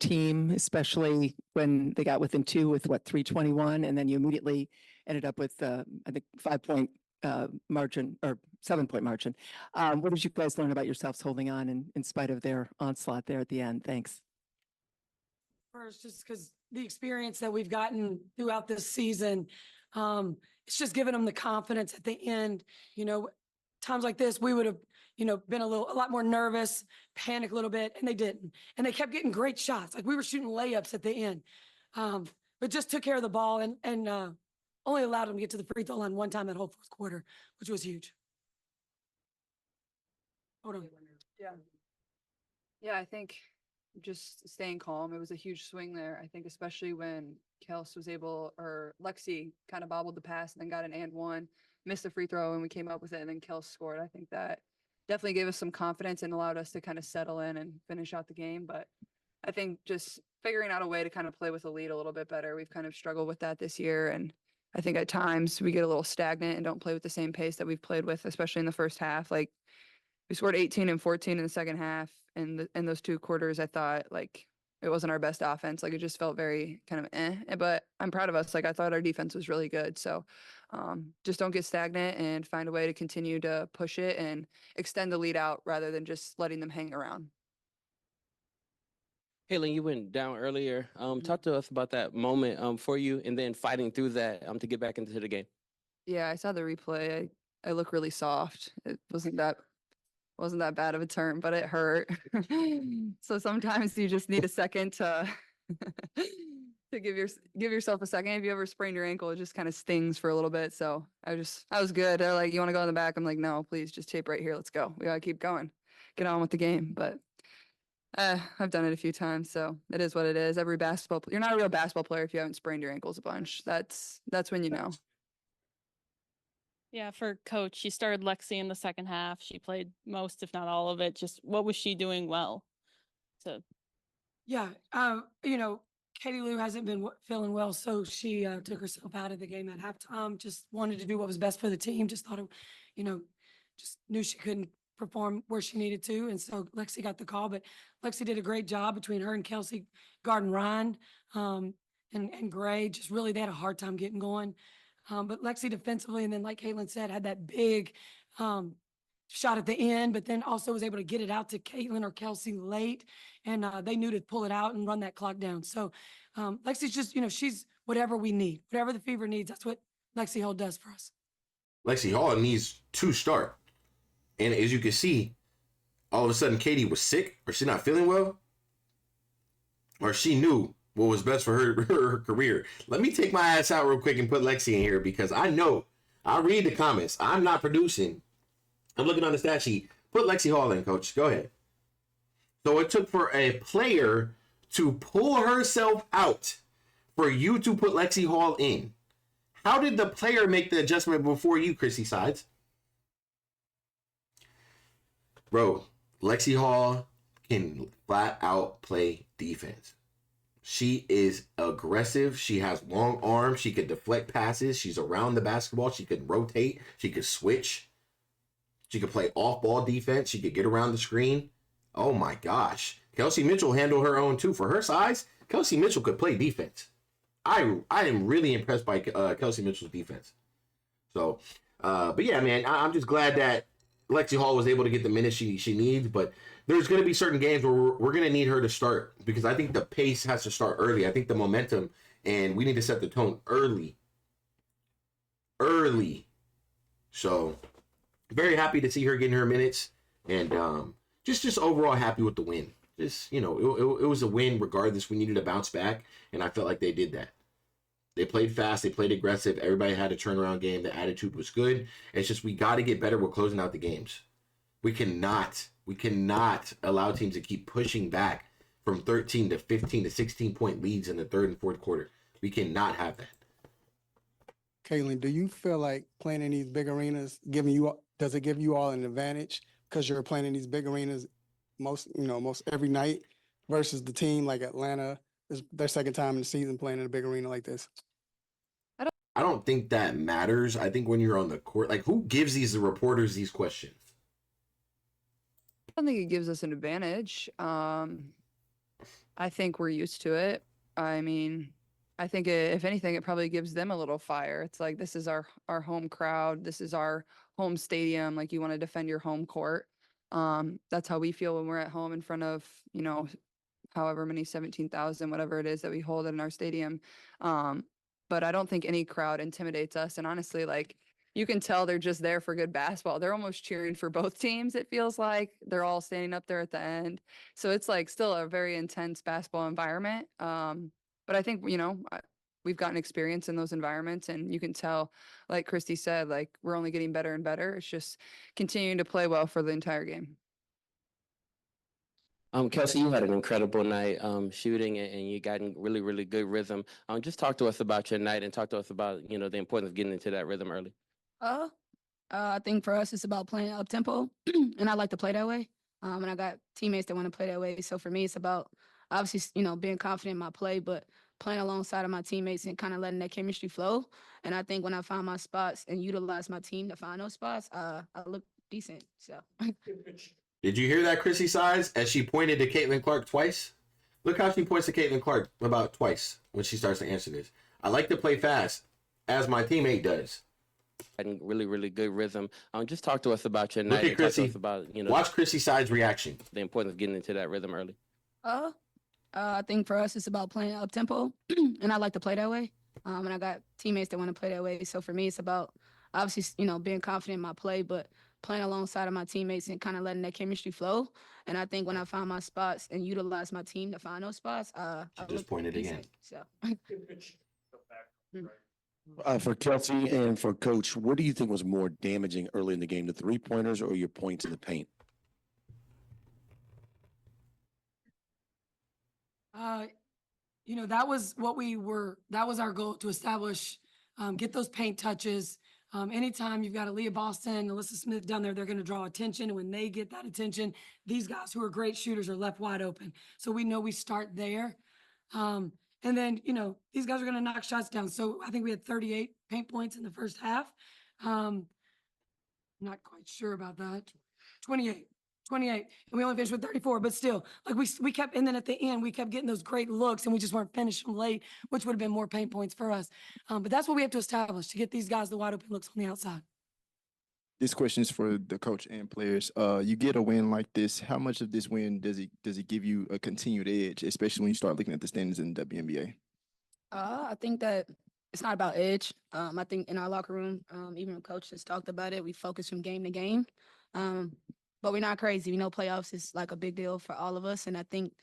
team, especially when they got within two with 3:21, and then you immediately ended up with, I think, 5-point margin or 7-point margin. What did you guys learn about yourselves holding on in spite of their onslaught there at the end? Thanks. First, just because the experience that we've gotten throughout this season, it's just given them the confidence at the end. Times like this, we would have, been a lot more nervous, panic a little bit, and they didn't. And they kept getting great shots. Like we were shooting layups at the end, but just took care of the ball and only allowed them to get to the free throw line one time that whole fourth quarter, which was huge. Hold on. Yeah, I think just staying calm. It was a huge swing there. I think especially when Kelsey was able, or Lexi kind of bobbled the pass and then got an and one, missed the free throw, and we came up with it, and then Kelsey scored. I think that definitely gave us some confidence and allowed us to kind of settle in and finish out the game. But I think just figuring out a way to kind of play with a lead a little bit better. We've kind of struggled with that this year, and I think at times we get a little stagnant and don't play with the same pace that we've played with, especially in the first half. Like we scored 18 and 14 in the second half, and in those two quarters, I thought like it wasn't our best offense. Like it just felt very kind of but I'm proud of us. Like I thought our defense was really good. So just don't get stagnant and find a way to continue to push it and extend the lead out rather than just letting them hang around. Caitlin, you went down earlier. Talk to us about that moment for you and then fighting through that to get back into the game. Yeah, I saw the replay. I look really soft. It wasn't that bad of a turn, but it hurt. So sometimes you just need a second to give yourself a second. If you ever sprain your ankle, it just kind of stings for a little bit. So I was good. They're like, you want to go in the back? I'm like, no, please just tape right here. Let's go. We got to keep going. Get on with the game. But I've done it a few times, so it is what it is. You're not a real basketball player if you haven't sprained your ankles a bunch. That's when you know. Yeah, for Coach, she started Lexi in the second half. She played most, if not all of it. Just what was she doing well? Yeah, Katie Lou hasn't been feeling well, so she took herself out of the game at halftime. Just wanted to do what was best for the team. Just thought, just knew she couldn't perform where she needed to, and so Lexi got the call. But Lexi did a great job between her and Kelsey, guarding Ryan, and Gray. Just really, they had a hard time getting going. But Lexi defensively, and then like Caitlin said, had that big shot at the end, but then also was able to get it out to Caitlin or Kelsey late, and they knew to pull it out and run that clock down. So Lexi's just, she's whatever we need, whatever the Fever needs. That's what Lexi Hall does for us. Lexi Hall needs to start. And as you can see, all of a sudden Katie was sick, or she's not feeling well, or she knew what was best for her career. Let me take my ass out real quick and put Lexi in here, because I know, I read the comments. I'm not producing. I'm looking on the stat sheet. Put Lexi Hall in, Coach. Go ahead. So it took for a player to pull herself out for you to put Lexi Hall in. How did the player make the adjustment before you, Christiesides? Bro, Lexi Hall can flat out play defense. She is aggressive. She has long arms. She could deflect passes. She's around the basketball. She could rotate. She could switch. She could play off-ball defense. She could get around the screen. Oh, my gosh. Kelsey Mitchell handled her own, too. For her size, Kelsey Mitchell could play defense. I am really impressed by Kelsey Mitchell's defense. So, but yeah, man, I'm just glad that Lexi Hall was able to get the minutes she needs, but there's going to be certain games where we're going to need her to start, because I think the pace has to start early. I think the momentum, and we need to set the tone early. So very happy to see her getting her minutes, and just overall happy with the win. Just, it was a win regardless. We needed to bounce back, and I felt like they did that. They played fast. They played aggressive. Everybody had a turnaround game. The attitude was good. It's just we got to get better with closing out the games. We cannot allow teams to keep pushing back from 13 to 15 to 16-point leads in the third and fourth quarter. We cannot have that. Caitlin, do you feel like playing in these big arenas does it give you all an advantage because you're playing in these big arenas most every night versus the team like Atlanta is their second time in the season playing in a big arena like this? I don't think that matters. I think when you're on the court, like, who gives the reporters these questions? I don't think it gives us an advantage. I I think we're used to it. I mean, I think if anything, it probably gives them a little fire. It's like, this is our home crowd. This is our home stadium. Like, you want to defend your home court. That's how we feel when we're at home in front of, however many 17,000, whatever it is that we hold in our stadium. But I don't think any crowd intimidates us. And honestly, like, you can tell they're just there for good basketball. They're almost cheering for both teams. It feels like they're all standing up there at the end. So it's like still a very intense basketball environment. But I think, we've gotten experience in those environments, and you can tell, like Christy said, like, we're only getting better and better. It's just continuing to play well for the entire game. Kelsey, you had an incredible night shooting, and you got in really, really good rhythm. Just talk to us about your night and talk to us about, the importance of getting into that rhythm early. I think for us, it's about playing up tempo, and I like to play that way. And I got teammates that want to play that way. So for me, it's about obviously, being confident in my play, but playing alongside of my teammates and kind of letting that chemistry flow. And I think when I find my spots and utilize my team to find those spots, I look decent. So. Did you hear that, Christiesides? As she pointed to Caitlin Clark twice? Look how she points to Caitlin Clark about twice when she starts to answer this. I like to play fast, as my teammate does. And really, really good rhythm. Just talk to us about your Look night at and talk to Chrissy. us about, Watch Christiesides' reaction. the importance of getting into that rhythm early. I think for us, it's about playing up tempo, and I like to play that way. And I got teammates that want to play that way. So for me, it's about obviously, being confident in my play, but playing alongside of my teammates and kind of letting that chemistry flow. And I think when I find my spots and utilize my team to find those spots, I Just look pointed again. decent. So. For Kelsey and for Coach, what do you think was more damaging early in the game, the 3-pointers or your points in the paint? That was that was our goal, to establish, get those paint touches. Anytime you've got a Leah Boston, Alyssa Smith down there, they're going to draw attention. And when they get that attention, these guys who are great shooters are left wide open. So we know we start there. And then, these guys are going to knock shots down. So I think we had 38 paint points in the first half. Not quite sure about that. 28. And we only finished with 34, but still, like, we kept, and then at the end, we kept getting those great looks, and we just weren't finishing late, which would have been more paint points for us. But that's what we have to establish, to get these guys the wide open looks on the outside. This question is for the coach and players. You get a win like this. How much of this win does it give you a continued edge, especially when you start looking at the standings in the WNBA? I think that it's not about edge. I think in our locker room, even the coach has talked about it. We focus from game to game. But we're not crazy. We know playoffs is like a big deal for all of us. And I think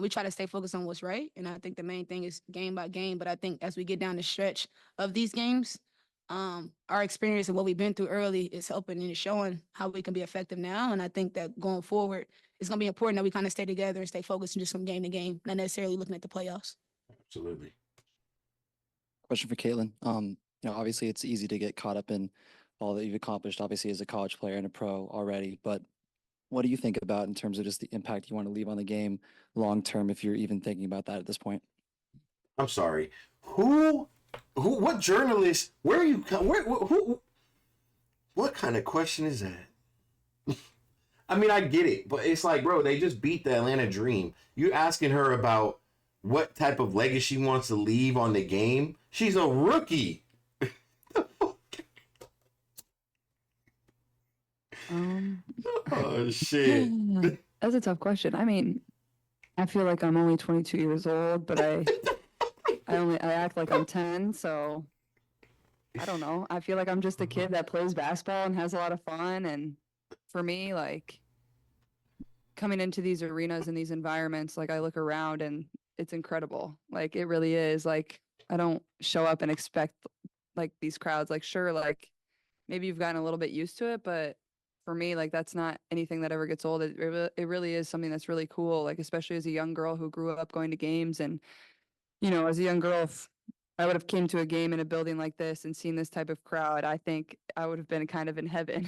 we try to stay focused on what's right. And I think the main thing is game by game. But I think as we get down the stretch of these games, our experience and what we've been through early is helping and showing how we can be effective now. And I think that going forward, it's going to be important that we kind of stay together and stay focused and just from game to game, not necessarily looking at the playoffs. Absolutely. Question for Caitlin. Obviously it's easy to get caught up in all that you've accomplished, obviously as a college player and a pro already, but what do you think about in terms of just the impact you want to leave on the game long term, if you're even thinking about that at this point? I'm sorry. What journalist, where are you, who, what kind of question is that? I mean, I get it, but it's like, bro, they just beat the Atlanta Dream. You asking her about what type of legacy she wants to leave on the game? She's a rookie. Oh shit. That's a tough question. I mean, I feel like I'm only 22 years old, but I act like I'm 10, so I don't know. I feel like I'm just a kid that plays basketball and has a lot of fun. And for me, like, coming into these arenas and these environments, like, I look around and it's incredible. Like, it really is. Like, I don't show up and expect like these crowds. Like, sure, like maybe you've gotten a little bit used to it, but for me, like, that's not anything that ever gets old. It really is something that's really cool. Like, especially as a young girl who grew up going to games, and, as a young girl, if I would have came to a game in a building like this and seen this type of crowd, I think I would have been kind of in heaven.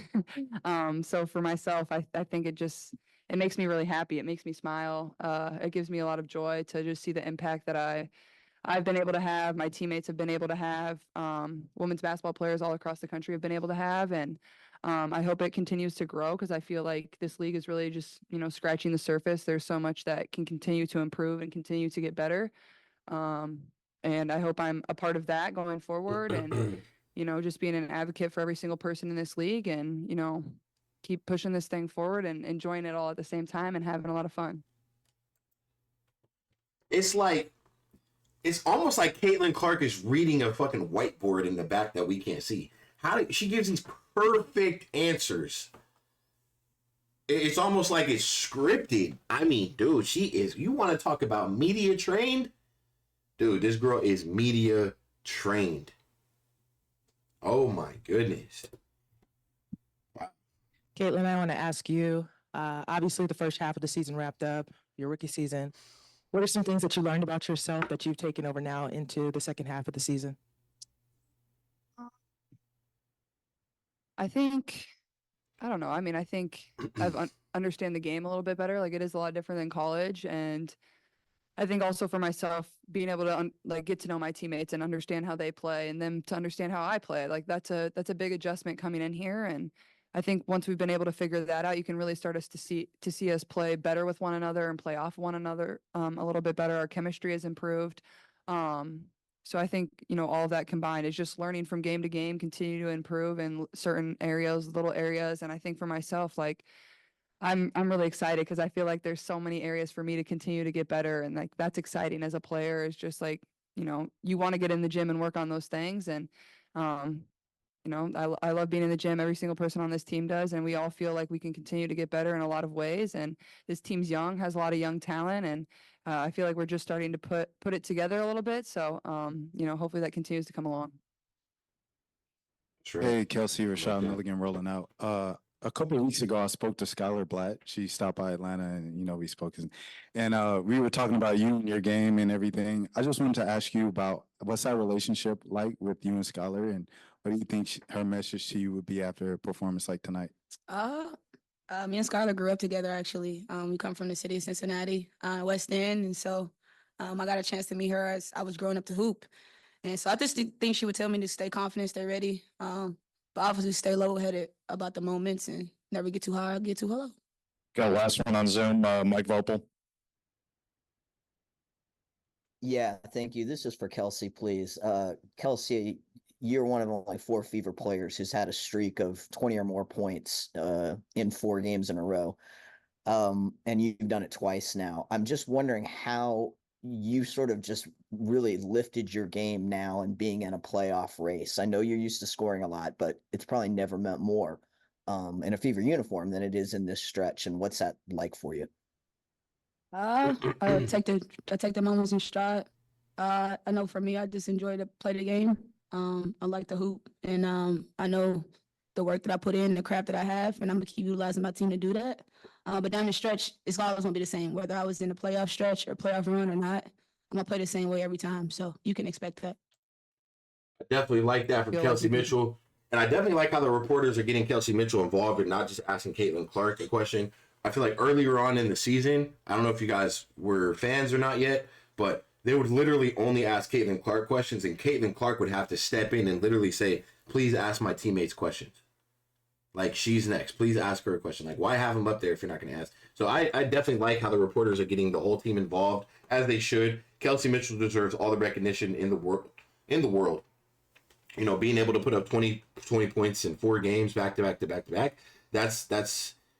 So for myself, I think it makes me really happy. It makes me smile. It gives me a lot of joy to just see the impact that I've been able to have, my teammates have been able to have, women's basketball players all across the country have been able to have. And I hope it continues to grow because I feel like this league is really just, scratching the surface. There's so much that can continue to improve and continue to get better. And I hope I'm a part of that going forward and, just being an advocate for every single person in this league and, keep pushing this thing forward and enjoying it all at the same time and having a lot of fun. It's almost like Caitlin Clark is reading a fucking whiteboard in the back that we can't see. She gives these perfect answers. It's almost like it's scripted. I mean, dude, you want to talk about media trained? Dude, this girl is media trained. Oh my goodness. Caitlin, I want to ask you, obviously the first half of the season wrapped up, your rookie season. What are some things that you learned about yourself that you've taken over now into the second half of the season? I don't know. I mean, I think I've understand the game a little bit better. Like it is a lot different than college. And I think also for myself, being able to get to know my teammates and understand how they play and them to understand how I play, like that's a big adjustment coming in here. And I think once we've been able to figure that out, you can really start us to see us play better with one another and play off one another a little bit better. Our chemistry has improved. So I think, all of that combined is just learning from game to game, continue to improve in certain areas, little areas. And I think for myself, like I'm really excited because I feel like there's so many areas for me to continue to get better. And like, that's exciting as a player is just like, you want to get in the gym and work on those things. And, I love being in the gym. Every single person on this team does. And we all feel like we can continue to get better in a lot of ways. And this team's young, has a lot of young talent. And I feel like we're just starting to put it together a little bit. So, hopefully that continues to come along. Sure. Hey, Kelsey, Rashad Milligan rolling out. A couple of weeks ago, I spoke to Skylar Blatt. She stopped by Atlanta and, we spoke. And we were talking about you and your game and everything. I just wanted to ask you about what's that relationship like with you and Skylar, and what do you think her message to you would be after a performance like tonight? Me and Skylar grew up together, actually. We come from the city of Cincinnati, West End. And so I got a chance to meet her as I was growing up to hoop. And so I just think she would tell me to stay confident, stay ready. But obviously stay level-headed about the moments and never get too high or get too low. Got last one on Zoom, Mike Vopel. Yeah, thank you. This is for Kelsey, please. Kelsey, you're one of only 4 Fever players who's had a streak of 20 or more points in 4 games in a row. And you've done it twice now. I'm just wondering how you sort of just really lifted your game now and being in a playoff race. I know you're used to scoring a lot, but it's probably never meant more in a Fever uniform than it is in this stretch. And what's that like for you? I take the moments in stride. I know for me, I just enjoy to play the game. I like to hoop, and I know the work that I put in, the craft that I have, and I'm gonna keep utilizing my team to do that. But down the stretch, it's always gonna be the same. Whether I was in a playoff stretch or playoff run or not, I'm gonna play the same way every time. So you can expect that. I definitely like that from Kelsey Mitchell. And I definitely like how the reporters are getting Kelsey Mitchell involved and not just asking Caitlin Clark a question. I feel like earlier on in the season, I don't know if you guys were fans or not yet, but they would literally only ask Caitlin Clark questions, and Caitlin Clark would have to step in and literally say, please ask my teammates questions. Like, she's next. Please ask her a question. Like, why have them up there if you're not going to ask? So I definitely like how the reporters are getting the whole team involved, as they should. Kelsey Mitchell deserves all the recognition in the world. Being able to put up 20 points in 4 games back to back. That's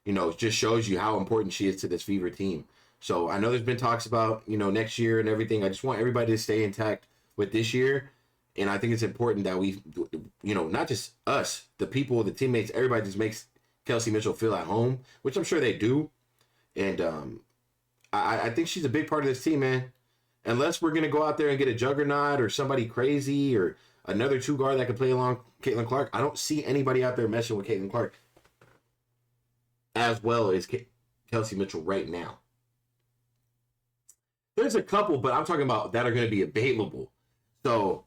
it just shows you how important she is to this Fever team. So I know there's been talks about, next year and everything. I just want everybody to stay intact with this year. And I think it's important that we, not just us, the people, the teammates, everybody just makes Kelsey Mitchell feel at home, which I'm sure they do. And I think she's a big part of this team, man. Unless we're going to go out there and get a juggernaut or somebody crazy or another 2 guard that can play along Caitlin Clark, I don't see anybody out there messing with Caitlin Clark as well as Kelsey Mitchell right now. There's a couple, but I'm talking about that are going to be available. So,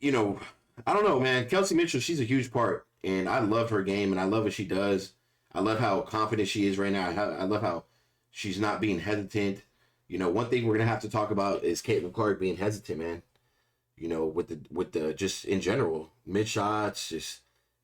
I don't know, man. Kelsey Mitchell, she's a huge part, and I love her game, and I love what she does. I love how confident she is right now. I love how she's not being hesitant. One thing we're going to have to talk about is Caitlin Clark being hesitant, man. With the just in general, mid shots, just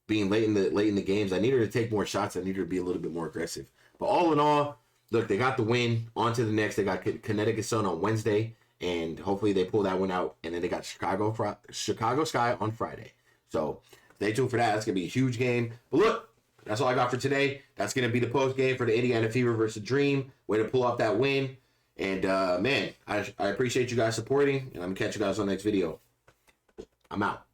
being late in the games. I need her to take more shots. I need her to be a little bit more aggressive. But all in all, look, they got the win. On to the next. They got Connecticut Sun on Wednesday, and hopefully they pull that one out. And then they got Chicago Sky on Friday. So stay tuned for that. That's gonna be a huge game. But look, that's all I got for today. That's gonna be the post game for the Indiana Fever versus Dream. Way to pull off that win. And man, I appreciate you guys supporting, and I'm gonna catch you guys on the next video. I'm out.